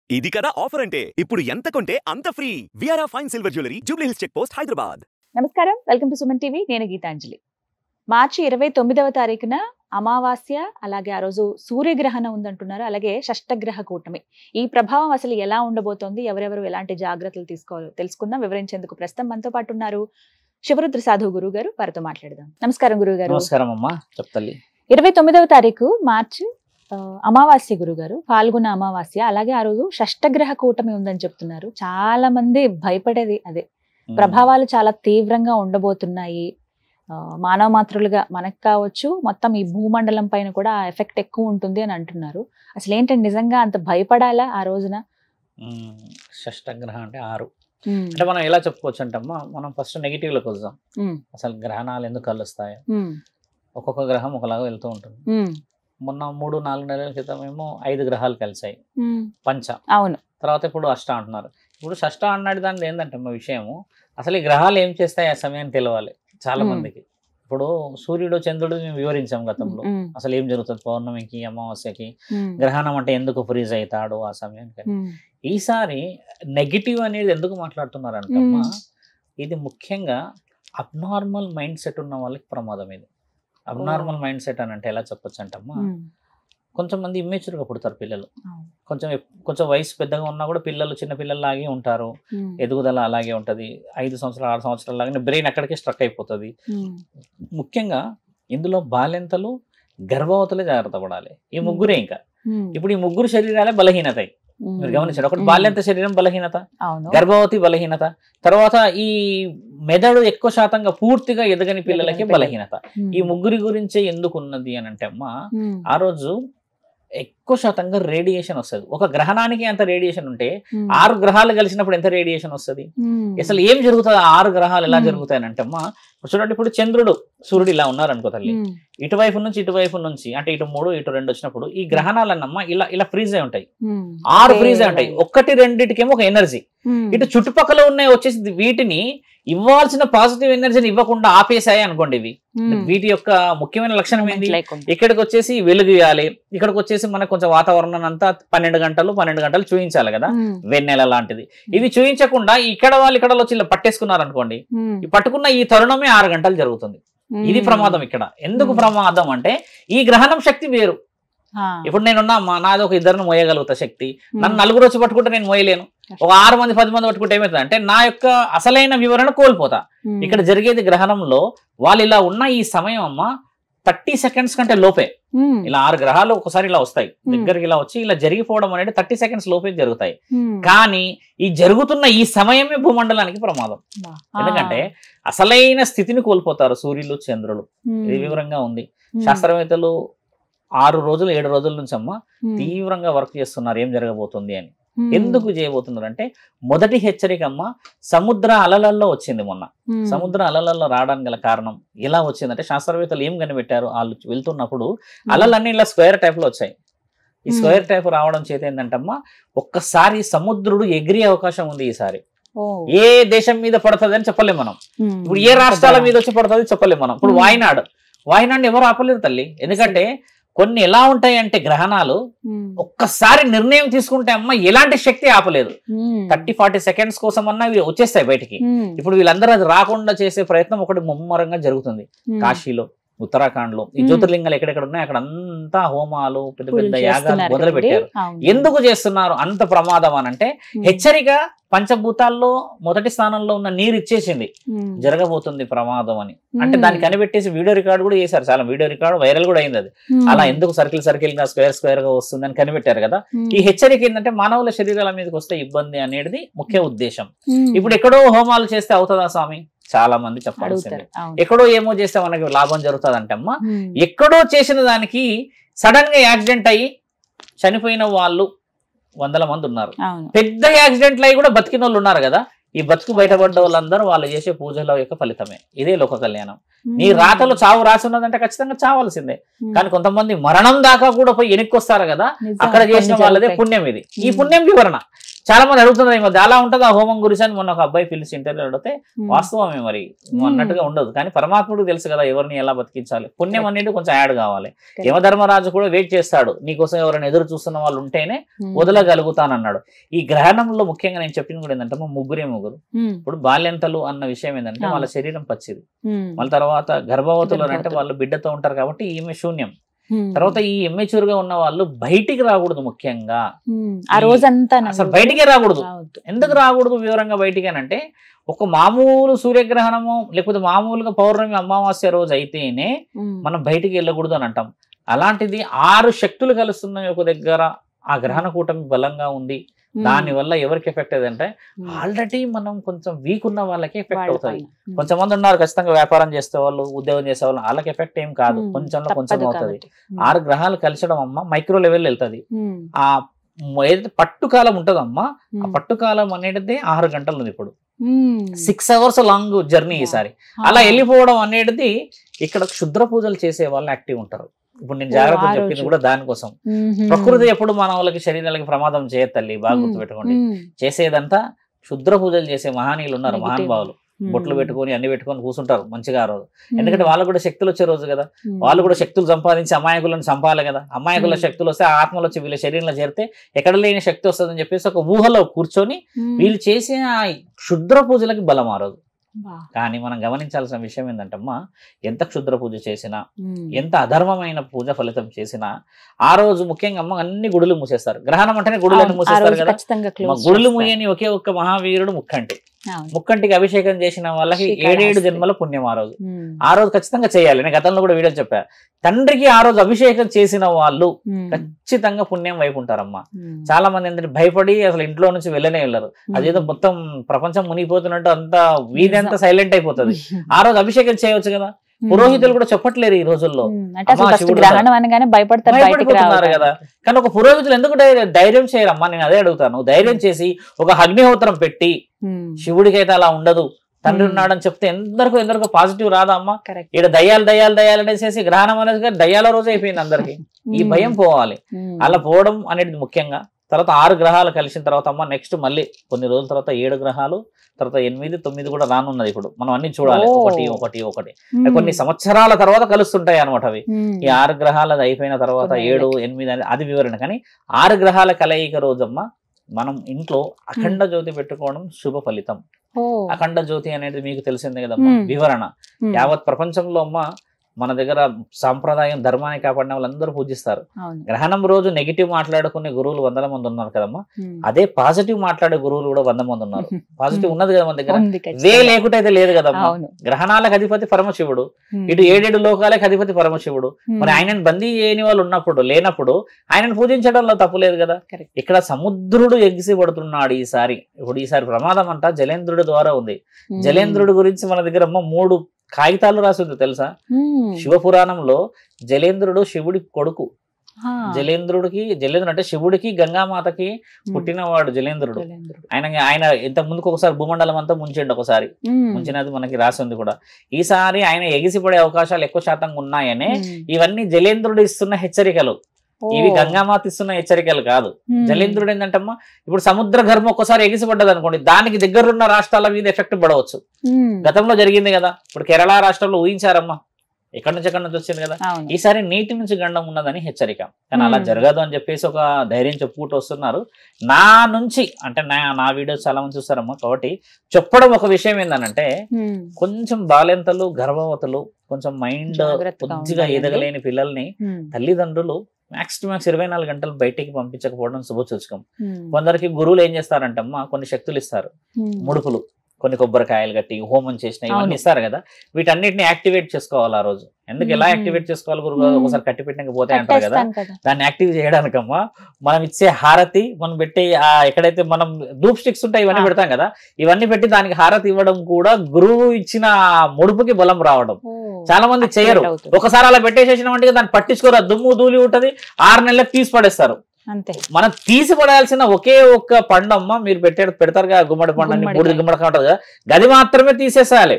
ఇది కదా ఆఫర్ అంటే ఇప్పుడు ఎంత కొంటే అంత ఫ్రీ. విఆర్ఆ fine silver jewellery Jubilee Hills check post Hyderabad. నమస్కారం, వెల్కమ్ టు సుమన్ టీవీ. నేను గీతాంజలి. మార్చి 29వ తారీఖున అమావాస్య, అలాగే ఆ రోజు సూర్యగ్రహణం ఉందంటున్నారు. అలాగే షష్టగ్రహ కూటమి. ఈ ప్రభావం అసలు ఎలా ఉండబోతోంది, ఎవరెవరు ఎలాంటి జాగ్రత్తలు తీసుకోవాలో తెలుసుకుందాం. వివరించేందుకు ప్రస్తుతం మనతో పాటు ఉన్నారు శివరుద్ర సాధు గురువు గారు. వారితో మాట్లాడదాం. నమస్కారం గురువు గారు. నమస్కారం అమ్మా, చెప్తల్లి. 29వ తారీఖు మార్చి అమావాస్య గురుగారు, పాల్గొన అమావాస్య. అలాగే ఆ రోజు షష్టగ్రహ కూటమి ఉందని చెప్తున్నారు. చాలా మంది భయపడేది అదే. ప్రభావాలు చాలా తీవ్రంగా ఉండబోతున్నాయి. మానవ మాతృలుగా మనకు కావచ్చు, మొత్తం ఈ భూమండలం పైన కూడా ఎఫెక్ట్ ఎక్కువ ఉంటుంది అని అంటున్నారు. అసలు ఏంటంటే నిజంగా అంత భయపడాలా ఆ రోజున? షష్టగ్రహం అంటే 6 అంటే మనం ఎలా చెప్పుకోవచ్చు అంటమ్మా, మనం ఫస్ట్ నెగిటివ్ లోకి వద్దాం. అసలు గ్రహణాలు ఎందుకు కలుస్తాయి? ఒక్కొక్క గ్రహం ఒకలాగా వెళ్తూ ఉంటుంది. మొన్న 3-4 నెలల క్రితం ఏమో 5 గ్రహాలు కలిసాయి, పంచ. అవును. తర్వాత ఇప్పుడు అష్ట అంటున్నారు. ఇప్పుడు షష్ట అన్నాడు దాని ఏంటంటే మా విషయము, అసలు ఈ గ్రహాలు ఏం చేస్తాయి ఆ సమయాన్ని తెలవాలి చాలా మందికి. ఇప్పుడు సూర్యుడు చంద్రుడు మేము వివరించాం గతంలో, అసలు ఏం జరుగుతుంది పౌర్ణమికి అమావాస్యకి, గ్రహణం అంటే ఎందుకు ఫ్రీజ్ అవుతాడు ఆ సమయానికి. ఈసారి నెగిటివ్ అనేది ఎందుకు మాట్లాడుతున్నారంటే అమ్మా, ఇది ముఖ్యంగా అబ్నార్మల్ మైండ్ సెట్ ఉన్న వాళ్ళకి ప్రమాదం. ఇది అబ్నార్మల్ మైండ్ సెట్ అని అంటే ఎలా చెప్పొచ్చు అంటమ్మా, కొంచెం మంది ఇమ్మెచ్యూర్గా పుడతారు పిల్లలు. కొంచెం వయసు పెద్దగా ఉన్నా కూడా పిల్లలు చిన్న పిల్లల్లాగే ఉంటారు, ఎదుగుదల అలాగే ఉంటుంది. 5 సంవత్సరాలు 6 సంవత్సరాల లాగానే బ్రెయిన్ అక్కడికే స్ట్రక్ అయిపోతుంది. ముఖ్యంగా ఇందులో బాల్యంతలు, గర్భవతులే జాగ్రత్త పడాలి. ఈ ముగ్గురే. ఇంకా ఇప్పుడు ఈ ముగ్గురు శరీరాలే బలహీనత. మీరు గమనించండి, ఒకటి బాల్యంత శరీరం బలహీనత, గర్భవతి బలహీనత, తర్వాత ఈ మెదడు ఎక్కువ శాతంగా పూర్తిగా ఎదగని పిల్లలకి బలహీనత. ఈ ముగ్గురి గురించే ఎందుకు ఉన్నది అని అంటే అమ్మా, ఆ రోజు ఎక్కువ శాతంగా రేడియేషన్ వస్తుంది. ఒక గ్రహణానికి అంత రేడియేషన్ ఉంటే 6 గ్రహాలు కలిసినప్పుడు ఎంత రేడియేషన్ వస్తుంది? అసలు ఏం జరుగుతుంది? 6 గ్రహాలు ఎలా జరుగుతాయని అంటే అమ్మా, చూడండి, ఇప్పుడు చంద్రుడు సూర్యుడు ఇలా ఉన్నారు అనుకో తల్లి, ఇటువైపు నుంచి అంటే ఇటు 3 ఇటు 2 వచ్చినప్పుడు ఈ గ్రహణాలన్నమ్మా ఇలా ఫ్రీజ్ అయి ఉంటాయి. 6 ఫ్రీజ్ అయి ఉంటాయి. 1-2కేమో ఒక ఎనర్జీ, ఇటు చుట్టుపక్కల ఉన్నాయి వచ్చేసి వీటిని ఇవ్వాల్సిన పాజిటివ్ ఎనర్జీని ఇవ్వకుండా ఆపేసాయి అనుకోండి. ఇవి వీటి యొక్క ముఖ్యమైన లక్షణం ఏంటి? ఇక్కడికి వచ్చేసి వెలుగు ఇవ్వాలి, ఇక్కడికి వచ్చేసి మనకు కొంచెం వాతావరణం అంతా 12 గంటలు చూపించాలి కదా, వెన్నెల లాంటిది. ఇవి చూపించకుండా ఇక్కడ వచ్చి ఇలా పట్టేసుకున్నారు అనుకోండి, పట్టుకున్న ఈ తరుణమే 6 గంటలు జరుగుతుంది. ఇది ప్రమాదం. ఇక్కడ ఎందుకు ప్రమాదం అంటే ఈ గ్రహణం శక్తి వేరు. ఇప్పుడు నేనున్నా నాది ఒక 2 మోయగలుగుతా శక్తి, నన్ను 4 వచ్చి పట్టుకుంటే నేను మోయలేను. ఒక 6 మంది 10 మంది పట్టుకుంటే ఏమవుతుంది అంటే నా యొక్క అసలైన వివరణ కోల్పోతా. ఇక్కడ జరిగేది గ్రహణంలో వాళ్ళు ఇలా ఉన్న ఈ సమయం అమ్మా 30 సెకండ్స్ కంటే లోపే. ఇలా 6 గ్రహాలు ఒకసారి ఇలా వస్తాయి, దగ్గరికి ఇలా వచ్చి ఇలా జరిగిపోవడం అనేది 30 సెకండ్స్ లోపే జరుగుతాయి. కానీ ఈ జరుగుతున్న ఈ సమయమే భూమండలానికి ప్రమాదం. ఎందుకంటే అసలైన స్థితిని కోల్పోతారు సూర్యులు చంద్రులు. ఇది వివరంగా ఉంది. శాస్త్రవేత్తలు 6 రోజులు 7 రోజుల నుంచి అమ్మ తీవ్రంగా వర్క్ చేస్తున్నారు ఏం జరగబోతుంది అని. ఎందుకు చేయబోతున్నారు అంటే, మొదటి హెచ్చరిక అమ్మ సముద్ర అలలల్లో వచ్చింది. మొన్న సముద్ర అలలల్లో రావడానికి గల కారణం ఎలా వచ్చిందంటే, శాస్త్రవేత్తలు ఏం కనిపెట్టారు, వాళ్ళు వెళ్తున్నప్పుడు అలలన్నీ ఇలా స్క్వేర్ టైప్ లో వచ్చాయి. ఈ స్క్వేర్ టైప్ రావడం చేత ఏంటంటమ్మా, ఒక్కసారి సముద్రుడు ఎగిరే అవకాశం ఉంది ఈసారి. ఏ దేశం మీద పడుతుంది అని చెప్పలేం మనం. ఇప్పుడు ఏ రాష్ట్రాల మీద వచ్చి పడుతుంది చెప్పలేం మనం. ఇప్పుడు వాయినాడు ఎవరు ఆపలేరు తల్లి. ఎందుకంటే కొన్ని ఎలా ఉంటాయి అంటే గ్రహణాలు ఒక్కసారి నిర్ణయం తీసుకుంటే అమ్మ ఎలాంటి శక్తి ఆపలేదు. 30-40 సెకండ్స్ కోసం అన్నా ఇవి వచ్చేస్తాయి బయటికి. ఇప్పుడు వీళ్ళందరూ అది రాకుండా చేసే ప్రయత్నం ఒకటి ముమ్మరంగా జరుగుతుంది. కాశీలో, ఉత్తరాఖండ్ లో ఈ జ్యోతిర్లింగాలు ఎక్కడెక్కడ ఉన్నాయి అక్కడ అంతా హోమాలు, పెద్ద పెద్ద యాగాలు మొదలు పెట్టారు. ఎందుకు చేస్తున్నారు అంత ప్రమాదం అని అంటే, హెచ్చరిక పంచభూతాల్లో మొదటి స్థానంలో ఉన్న నీరు ఇచ్చేసింది, జరగబోతుంది ప్రమాదం అని. అంటే దాన్ని కనిపెట్టేసి వీడియో రికార్డు కూడా చేశారు. చాలా వీడియో రికార్డు వైరల్ కూడా అయింది. అది అలా ఎందుకు సర్కిల్ గా స్క్వేర్ గా వస్తుంది అని కనిపెట్టారు కదా. ఈ హెచ్చరిక ఏంటంటే మానవుల శరీరాల మీదకి వస్తే ఇబ్బంది అనేది ముఖ్య ఉద్దేశం. ఇప్పుడు ఎక్కడో హోమాలు చేస్తే అవుతుందా స్వామి? చాలా మంది చెప్పాల్సింది. ఎక్కడో ఏమో చేస్తే మనకి లాభం జరుగుతుంది అంటే అమ్మా, ఎక్కడో చేసిన దానికి సడన్ గా యాక్సిడెంట్ అయ్యి చనిపోయిన వాళ్ళు 100 మంది ఉన్నారు. పెద్ద యాక్సిడెంట్లు అయ్యి కూడా బతికిన వాళ్ళు ఉన్నారు కదా. ఈ బతుకు బయటపడ్డ వాళ్ళందరూ వాళ్ళు చేసే పూజల యొక్క ఫలితమే. ఇదే లోక కళ్యాణం. నీ రాతలో చావు రాసి ఉన్నదంటే ఖచ్చితంగా చావాల్సిందే. కానీ కొంతమంది మరణం దాకా కూడా పోయి వెనక్కి వస్తారు కదా, అక్కడ చేసిన వాళ్ళదే పుణ్యం. ఇది ఈ పుణ్యం వివరణ. చాలా మంది అడుగుతున్నారు ఈ మధ్య అలా ఉంటుంది ఆ హోమం గురించి అని మొన్న ఒక అబ్బాయి పిలిచి ఇంటర్వ్యూ అడిగితే వాస్తవమే మరి అన్నట్టుగా ఉండదు. కానీ పరమాత్ముడికి తెలుసు కదా ఎవరిని ఎలా బతికించాలి. పుణ్యం అనేది కొంచెం యాడ్ కావాలి. యమధర్మరాజు కూడా వెయిట్ చేస్తాడు, నీకోసం ఎవరైనా ఎదురు చూస్తున్న వాళ్ళు ఉంటేనే వదలగలుగుతానన్నాడు. ఈ గ్రహణంలో ముఖ్యంగా నేను చెప్పింది కూడా ఏంటంటే ముగ్గురు ఇప్పుడు బాల్యంతలు అన్న విషయం ఏంటంటే వాళ్ళ శరీరం పచ్చిది, మళ్ళీ తర్వాత గర్భవతులు అంటే వాళ్ళు బిడ్డతో ఉంటారు కాబట్టి ఈమె శూన్యం. తర్వాత ఈ ఇమ్మెచ్యూర్ గా ఉన్న వాళ్ళు బయటికి రాకూడదు. ముఖ్యంగా ఆ రోజంతా అసలు బయటికే రాకూడదు. ఎందుకు రాకూడదు వివరంగా బయటికి అంటే, ఒక మామూలు సూర్యగ్రహణము లేకపోతే మామూలుగా పౌర్ణమి అమావాస్య రోజు అయితేనే మనం బయటికి వెళ్ళకూడదు అని అంటాం. అలాంటిది 6 శక్తులు కలుస్తున్నాయి ఒక దగ్గర, ఆ గ్రహణ కూటమి బలంగా ఉంది. దాని వల్ల ఎవరికి ఎఫెక్ట్ అయ్యిందంటే ఆల్రెడీ మనం కొంచెం వీక్ ఉన్న వాళ్ళకి ఎఫెక్ట్ అవుతుంది. కొంతమంది ఉన్నారు ఖచ్చితంగా వ్యాపారం చేసే వాళ్ళు, ఉద్యోగం చేసే వాళ్ళు, వాళ్ళకి ఎఫెక్ట్ ఏం కాదు, కొంచెంలో కొంచెం అవుతుంది. 6 గ్రహాలు కలిసడం అమ్మ మైక్రో లెవెల్ వెళ్తుంది. ఆ ఏదైతే పట్టుకాలం ఉంటుందమ్మా, ఆ పట్టుకాలం అనేది 6 గంటలు ఉంది. ఇప్పుడు 6 hours లాంగ్ జర్నీ ఈసారి. అలా వెళ్ళిపోవడం అనేది ఇక్కడ క్షుద్ర పూజలు చేసే వాళ్ళు యాక్టివ్ ఉంటారు. ఇప్పుడు నేను జాగ్రత్త చెప్పింది కూడా దానికోసం. ప్రకృతి ఎప్పుడు మన వాళ్ళకి శరీరాలకి ప్రమాదం చేయదు తల్లి, బాగా గుర్తుపెట్టుకోండి. చేసేదంతా క్షుద్ర పూజలు చేసే మహానీయులు ఉన్నారు, మహానుభావులు. బొట్లు పెట్టుకొని అన్ని పెట్టుకొని కూర్చుంటారు మంచిగా ఆ రోజు. ఎందుకంటే వాళ్ళకు కూడా శక్తులు వచ్చే రోజు కదా, వాళ్ళు కూడా శక్తులు సంపాదించి అమాయకులను చంపాలి కదా. అమాయకుల శక్తులు వస్తే ఆత్మలు వచ్చి వీళ్ళ శరీరంలో చేరితే ఎక్కడ లేని శక్తి వస్తుందని చెప్పేసి ఒక ఊహలో కూర్చొని వీళ్ళు చేసే ఆ క్షుద్ర పూజలకి బలం ఆ రోజు. కానీ మనం గమనించాల్సిన విషయం ఏంటంటమ్మా, ఎంత క్షుద్ర పూజ చేసినా, ఎంత అధర్మమైన పూజ ఫలితం చేసినా ఆ రోజు ముఖ్యంగా అమ్మ అన్ని గుడులు మూసేస్తారు. గ్రహణం అంటేనే గుడులను మూసేస్తారు కదా. గుడులు మూయని ఒకే ఒక్క మహావీరుడు ముక్కంటి. ముక్కంటికి అభిషేకం చేసిన వాళ్ళకి 7 జన్మల పుణ్యం ఆ రోజు. ఆ రోజు ఖచ్చితంగా చేయాలి. నేను గతంలో కూడా వీడియో చెప్పా, తండ్రికి ఆ రోజు అభిషేకం చేసిన వాళ్ళు ఖచ్చితంగా పుణ్యం వైపు ఉంటారమ్మా. చాలా మంది ఏంటంటే భయపడి అసలు ఇంట్లో నుంచి వెళ్ళనే వెళ్ళరు. అదేదో మొత్తం ప్రపంచం మునిగిపోతున్నట్టు అంతా వీధి అంతా సైలెంట్ అయిపోతుంది. ఆ రోజు అభిషేకం చేయవచ్చు కదా. పురోహితులు కూడా చెప్పట్లేరు ఈ రోజుల్లో, భయపడుతున్నారు కదా. కానీ ఒక పురోహితులు ఎందుకు ధైర్యం చేయరమ్మా? నేను అదే అడుగుతాను. ధైర్యం చేసి ఒక అగ్నిహోత్రం పెట్టి, శివుడికి అయితే అలా ఉండదు, తండ్రి ఉన్నాడని చెప్తే ఎందరికో పాజిటివ్ రాదా అమ్మా? ఇక్కడ దయ్యాలు అనేసి గ్రహణం అనేది దయ్యాల రోజు అయిపోయింది అందరికి. ఈ భయం పోవాలి. అలా పోవడం అనేది ముఖ్యంగా. తర్వాత 6 గ్రహాలు కలిసిన తర్వాత అమ్మ నెక్స్ట్ మళ్ళీ కొన్ని రోజుల తర్వాత 7 గ్రహాలు, తర్వాత 8, 9 కూడా రానున్నది. ఇప్పుడు మనం అన్ని చూడాలి, ఒకటి కొన్ని సంవత్సరాల తర్వాత కలుస్తుంటాయి అనమాట అవి. ఈ 6 గ్రహాలది అయిపోయిన తర్వాత 7, 8 అది వివరణ. కానీ 6 గ్రహాల కలయిక రోజమ్మ మనం ఇంట్లో అఖండ జ్యోతి పెట్టుకోవడం శుభ ఫలితం. అఖండ జ్యోతి అనేది మీకు తెలిసిందే కదమ్మా, వివరణ. యావత్ ప్రపంచంలో అమ్మ మన దగ్గర సాంప్రదాయం ధర్మాన్ని కాపాడిన వాళ్ళందరూ పూజిస్తారు. గ్రహణం రోజు నెగిటివ్ మాట్లాడుకునే గురువులు 100 మంది ఉన్నారు కదమ్మా. అదే పాజిటివ్ మాట్లాడే గురువులు కూడా 100 మంది ఉన్నారు. పాజిటివ్ ఉన్నది కదా మన దగ్గర, వే లేకుంటే అయితే లేదు కదమ్మా. గ్రహణాలకు అధిపతి పరమశివుడు, ఇటు 7 లోకాలకు అధిపతి పరమశివుడు. మరి ఆయనను బందీ చేయని వాళ్ళు లేనప్పుడు ఆయనను పూజించడంలో తప్పు లేదు కదా. ఇక్కడ సముద్రుడు ఎగిసిపడుతున్నాడు ఈసారి. ఈసారి ప్రమాదం అంట జలేంద్రుడి ద్వారా ఉంది. జలేంద్రుడి గురించి మన దగ్గర 3 కాగితాలు రాసింది తెలుసా? శివపురాణంలో జలేంద్రుడు శివుడి కొడుకు. జలేంద్రుడు అంటే శివుడికి గంగామాతకి పుట్టినవాడు జలేంద్రుడు. ఆయన ఇంత ముందుకు ఒకసారి భూమండలం అంతా ముంచిండు, ఒకసారి ముంచినది మనకి రాసింది కూడా. ఈసారి ఆయన ఎగిసిపడే అవకాశాలు ఎక్కువ శాతంగా ఉన్నాయనే ఇవన్నీ జలేంద్రుడు ఇస్తున్న హెచ్చరికలు. ఇవి గంగామాత ఇస్తున్న హెచ్చరికలు కాదు. జలేంద్రుడు ఏంటంటమ్మా, ఇప్పుడు సముద్ర గర్భం ఒక్కసారి ఎగిసిపడ్డది అనుకోండి, దానికి దగ్గరున్న రాష్ట్రాల మీద ఎఫెక్ట్ పడవచ్చు. గతంలో జరిగింది కదా. ఇప్పుడు కేరళ రాష్ట్రంలో ఊహించారమ్మా, ఎక్కడి నుంచి వచ్చింది కదా. ఈసారి నీటి నుంచి గండం ఉన్నదని హెచ్చరిక. కానీ అలా జరగదు అని చెప్పేసి ఒక ధైర్యం చెప్పుకుంటూ వస్తున్నారు. నా నుంచి అంటే నా వీడియోస్ చాలా మంది చూస్తారమ్మా, కాబట్టి చెప్పడం ఒక విషయం ఏంటంటే, కొంచెం బాలెంతలు, గర్భవతులు, కొంచెం మైండ్ కొద్దిగా ఎదగలేని పిల్లల్ని తల్లిదండ్రులు మ్యాక్స్ టు మ్యాక్స్ 24 గంటలు బయటికి పంపించకపోవడం శుభసూచకం. కొందరికి గురువులు ఏం చేస్తారంటమ్మా, కొన్ని శక్తులు ఇస్తారు, ముడుపులు, కొన్ని కొబ్బరికాయలు కట్టి హోమం చేసిన ఇవన్నీ ఇస్తారు కదా. వీటన్నిటిని యాక్టివేట్ చేసుకోవాలి ఆ రోజు. ఎందుకు ఎలా యాక్టివేట్ చేసుకోవాలి? గురువు ఒకసారి కట్టి పెట్టినకి పోతే అంటారు కదా. దాన్ని యాక్టివ్ చేయడానికమ్మా మనం ఇచ్చే హారతి, మనం పెట్టే ఎక్కడైతే మనం ధూప్ స్టిక్స్ ఉంటాయి ఇవన్నీ పెడతాం కదా, ఇవన్నీ పెట్టి దానికి హారతి ఇవ్వడం కూడా గురువు ఇచ్చిన ముడుపుకి బలం రావడం. చాలా మంది చేయరు. ఒకసారి అలా పెట్టేసేసిన వంటిగా దాన్ని పట్టించుకోరు, దుమ్ము ధూళి ఉంటది, 6 నెలలకు తీసి పడేస్తారు. అంతే. మనం తీసి పడాల్సిన ఒకే ఒక్క పండమ్మ మీరు పెడతారు కదా గుమ్మడి పండు అని, బూడిద గుమ్మడికాయ ఉంటుంది కదా, గది మాత్రమే తీసేసేయాలి.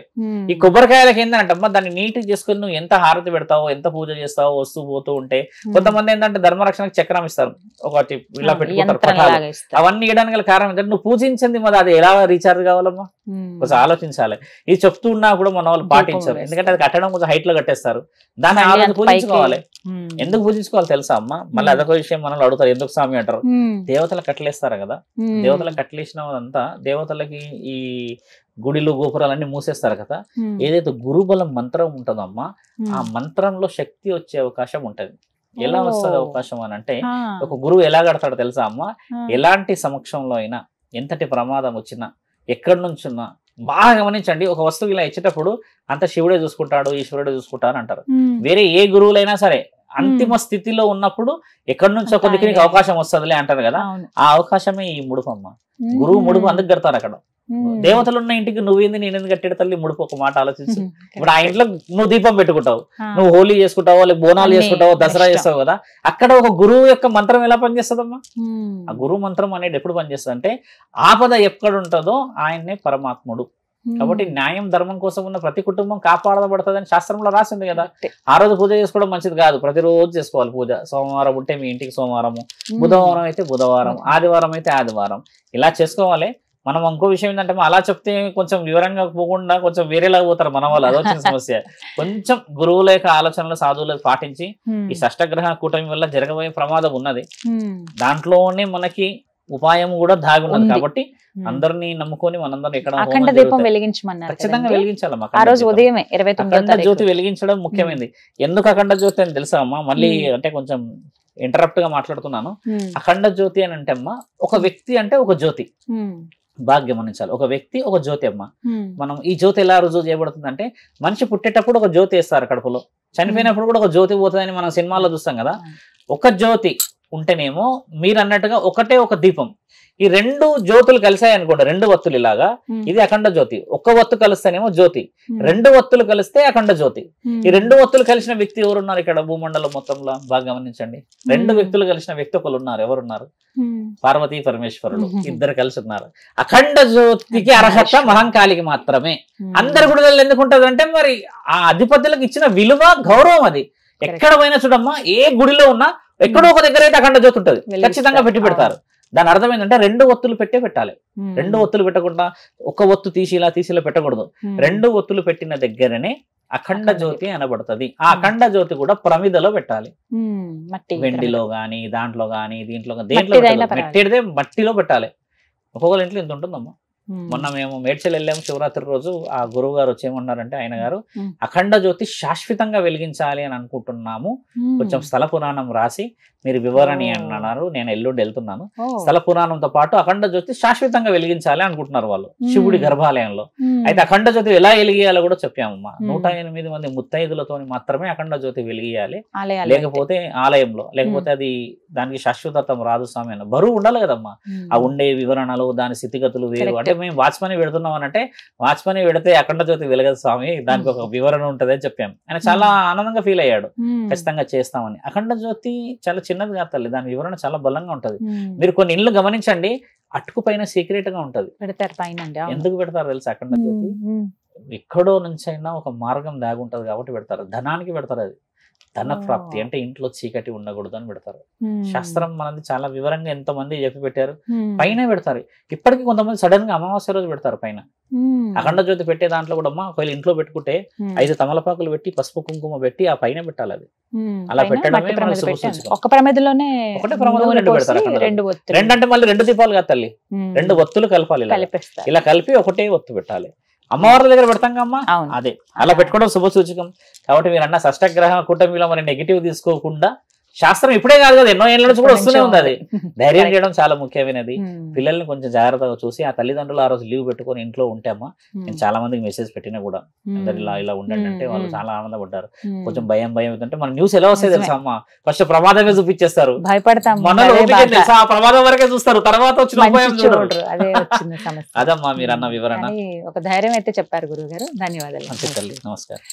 ఈ కొబ్బరికాయలకి ఏంటంటమ్మా దాన్ని నీట్ చేసుకుని నువ్వు ఎంత హారతి పెడతావో, ఎంత పూజ చేస్తావో వస్తూ పోతూ ఉంటే, కొంతమంది ఏంటంటే ధర్మరక్షణకు చక్రం ఇస్తారు, ఒకటి ఇలా పెట్టుకుంటారు పటాలు, అవన్నీ ఇవ్వడానికి గల కారణం ఏంటంటే నువ్వు పూజించింది మరి అది ఎలా రీఛార్జ్ కావాలమ్మా, కొంచెం ఆలోచించాలి. ఇది చెప్తూ ఉన్నా కూడా మన వాళ్ళు పాటించారు, ఎందుకంటే అది కట్టడం కొంచెం హైట్ లో కట్టేస్తారు, దాన్ని ఆలోచన పూజించుకోవాలి. ఎందుకు పూజించుకోవాలి తెలుసా అమ్మ? మళ్ళీ అదొక విషయం మనల్ని అడుగుతారు, ఎందుకు స్వామి అంటారు. దేవతలు కట్టలేస్తారు కదా, దేవతలకు కట్టలేసినంతా దేవతలకి ఈ గుడిలు గోపురాలన్నీ మూసేస్తారు కదా, ఏదైతే గురుబలం మంత్రం ఉంటుందమ్మా ఆ మంత్రంలో శక్తి వచ్చే అవకాశం ఉంటది. ఎలా వస్తుంది అవకాశం అని అంటే, ఒక గురువు ఎలా కడతాడో తెలుసా అమ్మ? ఎలాంటి సమక్షంలో అయినా, ఎంతటి ప్రమాదం వచ్చినా, ఎక్కడి నుంచున్నా బాగా గమనించండి. ఒక వస్తువు ఇలా ఇచ్చేటప్పుడు అంత శివుడే చూసుకుంటాడు, ఈశ్వరుడే చూసుకుంటాడు అంటారు. వేరే ఏ గురువులైనా సరే అంతిమ స్థితిలో ఉన్నప్పుడు ఎక్కడి నుంచి ఒక దిక్కునికి అవకాశం వస్తుందిలే అంటారు కదా, ఆ అవకాశమే ఈ ముడుపు అమ్మ. గురువు ముడుపు అందుకు కడతారు అక్కడ. దేవతలు ఉన్న ఇంటికి నువ్వేంది నేనేంది కట్టాడు తల్లి ముడుపు? ఒక మాట ఆలోచించు. ఇప్పుడు ఆ ఇంట్లో నువ్వు దీపం పెట్టుకుంటావు, నువ్వు హోలీ చేసుకుంటావో, లేక బోనాలు చేసుకుంటావో, దసరా చేస్తావు కదా, అక్కడ ఒక గురువు యొక్క మంత్రం ఎలా పనిచేస్తుందమ్మా? ఆ గురువు మంత్రం అనేది ఎప్పుడు పనిచేస్తుంది అంటే, ఆపద ఎక్కడ ఉంటుందో ఆయన్నే పరమాత్ముడు. కాబట్టి న్యాయం ధర్మం కోసం ఉన్న ప్రతి కుటుంబం కాపాడబడుతుంది అని శాస్త్రంలో రాసింది కదా. ఆ రోజు పూజ చేసుకోవడం మంచిది కాదు, ప్రతిరోజు చేసుకోవాలి పూజ. సోమవారం ఉంటే మీ ఇంటికి సోమవారము, బుధవారం అయితే బుధవారం, ఆదివారం అయితే ఆదివారం, ఇలా చేసుకోవాలి. మనం ఇంకో విషయం ఏంటంటే అలా చెప్తే కొంచెం వివరంగా పోకుండా కొంచెం వేరేలాగా పోతారు మన వాళ్ళు, అదొచ్చిన సమస్య. కొంచెం గురువుల యొక్క ఆలోచనలు సాధువులకు పాటించి ఈ షష్టగ్రహ కూటమి వల్ల జరగబోయే ప్రమాదం ఉన్నది, దాంట్లోనే మనకి ఉపాయం కూడా దాగి ఉన్నది. కాబట్టి అందరినీ నమ్ముకొని మనందరం ఇక్కడ అఖండ దీపం వెలిగించమన్నారు, ఖచ్చితంగా వెలిగించాలమ్మా. ఆ రోజు ఉదయమే అఖండ జ్యోతి వెలిగించడం ముఖ్యమైనది. ఎందుకు అఖండ జ్యోతి అని తెలుసా అమ్మా? మళ్ళీ అంటే కొంచెం ఇంటరప్ట్ గా మాట్లాడుతున్నాను. అఖండ జ్యోతి అని అంటే అమ్మా, ఒక వ్యక్తి అంటే ఒక జ్యోతి, బాగా గమనించాలి. ఒక వ్యక్తి ఒక జ్యోతి అమ్మ. మనం ఈ జ్యోతి ఎలా రుజువు చేయబడుతుంది అంటే, మనిషి పుట్టేటప్పుడు ఒక జ్యోతి వేస్తారు కడుపులో, చనిపోయినప్పుడు కూడా ఒక జ్యోతి పోతుందని మనం సినిమాల్లో చూస్తాం కదా. ఒక జ్యోతి ఉంటేనేమో మీరు అన్నట్టుగా ఒకటే ఒక దీపం, ఈ రెండు జ్యోతులు కలిసాయి అనుకోండి, రెండు ఒత్తులు ఇలాగా, ఇది అఖండ జ్యోతి. ఒక ఒత్తు కలిస్తేనేమో జ్యోతి, రెండు ఒత్తులు కలిస్తే అఖండ జ్యోతి. ఈ రెండు ఒత్తులు కలిసిన వ్యక్తి ఎవరున్నారు ఇక్కడ భూమండలం మొత్తంలో? బాగా గమనించండి. రెండు వ్యక్తులు కలిసిన వ్యక్తి ఒకరు ఉన్నారు. ఎవరున్నారు? పార్వతీ పరమేశ్వరుడు ఇద్దరు కలిసి ఉన్నారు. అఖండ జ్యోతికి అర్హత మహంకాళికి మాత్రమే. అందరి గుడిలో ఎందుకు ఉంటది అంటే, మరి ఆ అధిపతులకు ఇచ్చిన విలువ, గౌరవం అది. ఎక్కడ పోయినా చూడమ్మా, ఏ గుడిలో ఉన్నా ఎక్కడో ఒక దగ్గర అయితే అఖండ జ్యోతి ఉంటది, ఖచ్చితంగా పెట్టి పెడతారు. దాని అర్థం ఏంటంటే రెండు ఒత్తులు పెట్టాలి. రెండు ఒత్తులు పెట్టకుండా ఒక ఒత్తు తీసి ఇలా పెట్టకూడదు. రెండు ఒత్తులు పెట్టిన దగ్గరనే అఖండ జ్యోతి అనబడుతుంది. ఆ అఖండ జ్యోతి కూడా ప్రమిదలో పెట్టాలి, వెండిలో గాని, దాంట్లో గాని, దీంట్లో దేంట్లో పెట్టేదే మట్టిలో పెట్టాలి. ఒక్కొక్కరి ఇంట్లో ఇంత ఉంటుందమ్మా. మొన్న మేము మేడ్చల్ వెళ్ళాము శివరాత్రి రోజు. ఆ గురువు గారు వచ్చేమన్నారంటే, ఆయన గారు అఖండ జ్యోతి శాశ్వతంగా వెలిగించాలి అని అనుకుంటున్నాము, కొంచెం స్థల పురాణం రాసి మీరు వివరణి అన్నారు. నేను ఎల్లుండి వెళ్తున్నాను. స్థల పురాణంతో పాటు అఖండ జ్యోతి శాశ్వతంగా వెలిగించాలి అనుకుంటున్నారు వాళ్ళు శివుడి గర్భాలయంలో. అయితే అఖండ జ్యోతి ఎలా వెలిగియాలో కూడా చెప్పామమ్మా. 108 మంది ముత్తైదులతో మాత్రమే అఖండ జ్యోతి వెలిగియాలి, లేకపోతే ఆలయంలో, లేకపోతే అది దానికి శాశ్వతత్వం రాదు స్వామి అన్న. బరువు ఉండాలి కదమ్మా. ఆ ఉండే వివరణలు, దాని స్థితిగతులు వేరు. అంటే మేము వాచ్మని పెడుతున్నాం అని అంటే, వాచ్మని పెడితే అఖండ జ్యోతి వెలగదు స్వామి, దానికి ఒక వివరణ ఉంటది అని చెప్పాము. ఆయన చాలా ఆనందంగా ఫీల్ అయ్యాడు. ఖచ్చితంగా చేస్తామని. అఖండ జ్యోతి చాలా చిన్నది కాదు తల్లి, దాని వివరణ చాలా బలంగా ఉంటది. మీరు కొన్ని ఇళ్ళు గమనించండి, అటుకు పైన సీక్రెట్ గా ఉంటది. ఎందుకు పెడతారు తెలుసా? అఖండ జ్యోతి ఎక్కడో నుంచి అయినా ఒక మార్గం దాగి ఉంటది కాబట్టి పెడతారు. ధనానికి పెడతారు. అది ధన ప్రాప్తి అంటే ఇంట్లో చీకటి ఉండకూడదు అని పెడతారు. శాస్త్రం మనది చాలా వివరంగా ఎంతో మంది చెప్పి పెట్టారు. పైన పెడతారు. ఇప్పటికీ కొంతమంది సడన్ గా అమావాస్య రోజు పెడతారు పైన. అఖండ జ్యోతి పెట్టే దాంట్లో కూడా అమ్మా, ఒకవేళ ఇంట్లో పెట్టుకుంటే 5 తమలపాకులు పెట్టి, పసుపు కుంకుమ పెట్టి ఆ పైన పెట్టాలి. అది అలా పెట్టడమే ఒక ప్రమిదలోనే ఒకటే ప్రమాదం రెండు పెడతారు. రెండు అంటే మళ్ళీ 2 దీపాలు కాదు తల్లి, 2 ఒత్తులు కలపాలి. ఇలా కలిపి ఒకటే ఒత్తు పెట్టాలి. అమ్మవారి దగ్గర పెడతాం అమ్మా, అదే అలా పెట్టుకోవడం శుభ సూచకం. కాబట్టి మీరు అన్న షష్టగ్రహ కూటమిలో మరి నెగిటివ్ తీసుకోకుండా, శాస్త్రం ఇప్పుడే కాదు కదా, ఎన్నో ఏళ్ళ నుంచి కూడా వస్తూనే ఉంది. అది ధైర్యం చేయడం చాలా ముఖ్యమైనది. పిల్లల్ని కొంచెం జాగ్రత్తగా చూసి, ఆ తల్లిదండ్రులు ఆ రోజు లీవ్ పెట్టుకొని ఇంట్లో ఉంటే అమ్మా, నేను చాలా మందికి మెసేజ్ పెట్టినా కూడా, అందరు ఇలా ఉండండి అంటే వాళ్ళు చాలా ఆనందపడ్డారు. కొంచెం భయం అవుతుంటే మన న్యూస్ ఎలా వస్తాయి తెలుసా అమ్మా? ఫస్ట్ ప్రమాదమే చూపించేస్తారు, భయపడతాం, మనలో ఆ ప్రమాదం వరకే చూస్తారు, తర్వాత వచ్చిన భయం చూడరు. అదమ్మా మీరు అన్న వివరణ. ఒక ధైర్యం అయితే చెప్పారు గురువు గారు. ధన్యవాదాలు. నమస్కారం.